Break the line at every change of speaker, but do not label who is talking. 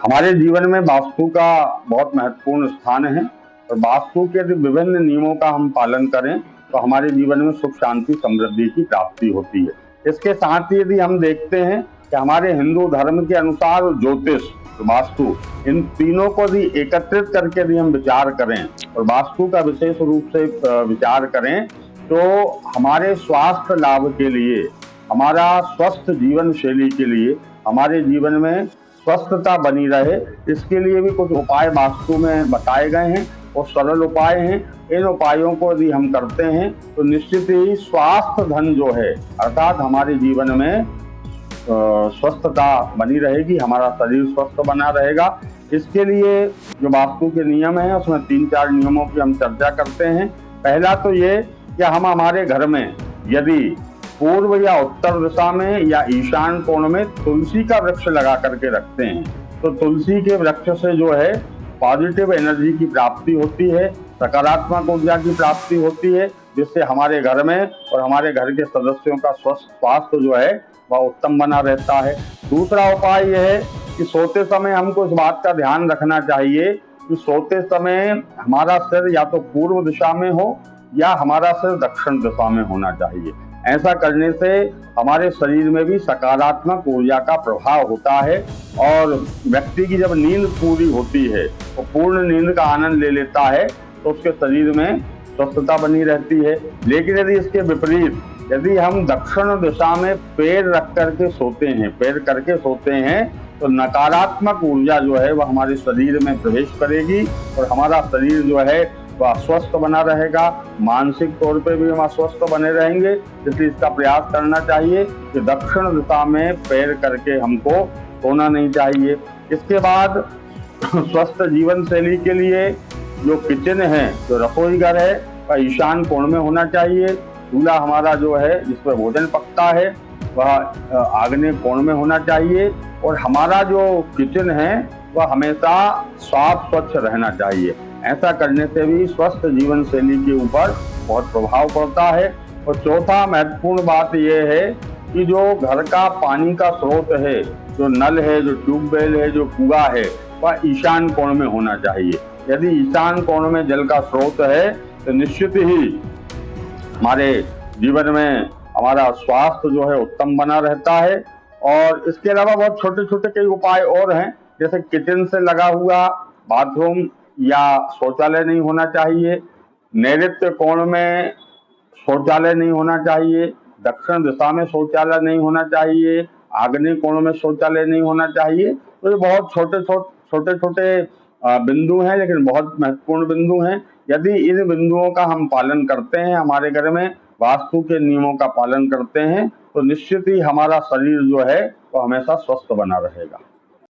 हमारे जीवन में वास्तु का बहुत महत्वपूर्ण स्थान है और वास्तु के यदि विभिन्न नियमों का हम पालन करें तो हमारे जीवन में सुख शांति समृद्धि की प्राप्ति होती है। इसके साथ ही यदि हम देखते हैं कि हमारे हिंदू धर्म के अनुसार ज्योतिष, वास्तु, इन तीनों को यदि एकत्रित करके यदि हम विचार करें और वास्तु का विशेष रूप से विचार करें तो हमारे स्वास्थ्य लाभ के लिए, हमारा स्वस्थ जीवन शैली के लिए, हमारे जीवन में स्वस्थता बनी रहे, इसके लिए भी कुछ उपाय वास्तु में बताए गए हैं और सरल उपाय हैं। इन उपायों को यदि हम करते हैं तो निश्चित ही स्वास्थ्य धन जो है, अर्थात हमारे जीवन में स्वस्थता बनी रहेगी, हमारा शरीर स्वस्थ बना रहेगा। इसके लिए जो वास्तु के नियम हैं उसमें 3-4 नियमों की हम चर्चा करते हैं। पहला तो ये कि हम हमारे घर में यदि पूर्व या उत्तर दिशा में या ईशान कोण में तुलसी का वृक्ष लगा करके रखते हैं तो तुलसी के वृक्ष से जो है पॉजिटिव एनर्जी की प्राप्ति होती है, सकारात्मक ऊर्जा की प्राप्ति होती है, जिससे हमारे घर में और हमारे घर के सदस्यों का स्वास्थ्य जो है वह उत्तम बना रहता है। दूसरा उपाय यह है कि सोते समय हमको इस बात का ध्यान रखना चाहिए कि सोते समय हमारा सिर या तो पूर्व दिशा में हो या हमारा सिर दक्षिण दिशा में होना चाहिए। ऐसा करने से हमारे शरीर में भी सकारात्मक ऊर्जा का प्रभाव होता है और व्यक्ति की जब नींद पूरी होती है तो पूर्ण नींद का आनंद ले लेता है तो उसके शरीर में स्वस्थता बनी रहती है। लेकिन यदि इसके विपरीत यदि हम दक्षिण दिशा में पैर रख करके सोते हैं, पैर करके सोते हैं तो नकारात्मक ऊर्जा जो है वह हमारे शरीर में प्रवेश करेगी और हमारा शरीर जो है वह अस्वस्थ बना रहेगा, मानसिक तौर पे भी हम अस्वस्थ बने रहेंगे। इसलिए इसका प्रयास करना चाहिए कि दक्षिण दिशा में पैर करके हमको सोना नहीं चाहिए। इसके बाद स्वस्थ जीवन शैली के लिए जो किचन है, जो रसोई घर है, वह ईशान कोण में होना चाहिए। चूल्हा हमारा जो है जिसपर भोजन पकता है वह आग्नेय कोण में होना चाहिए और हमारा जो किचन है वह हमेशा साफ स्वच्छ रहना चाहिए। ऐसा करने से भी स्वस्थ जीवन शैली के ऊपर बहुत प्रभाव पड़ता है। और चौथा महत्वपूर्ण बात यह है कि जो घर का पानी का स्रोत है, जो नल है, जो ट्यूबवेल है, जो कुआं है, वह ईशान कोण में होना चाहिए। यदि ईशान कोण में जल का स्रोत है तो निश्चित ही हमारे जीवन में हमारा स्वास्थ्य जो है उत्तम बना रहता है। और इसके अलावा बहुत छोटे छोटे कई उपाय और हैं, जैसे किचन से लगा हुआ बाथरूम या शौचालय नहीं होना चाहिए, नैऋत्य कोण में शौचालय नहीं होना चाहिए, दक्षिण दिशा में शौचालय नहीं होना चाहिए, आग्नेय कोण में शौचालय नहीं होना चाहिए। तो ये बहुत छोटे छोटे बिंदु हैं, लेकिन बहुत महत्वपूर्ण बिंदु हैं। यदि इन बिंदुओं का हम पालन करते हैं, हमारे घर में वास्तु के नियमों का पालन करते हैं, तो निश्चित ही हमारा शरीर जो है वो हमेशा स्वस्थ बना रहेगा।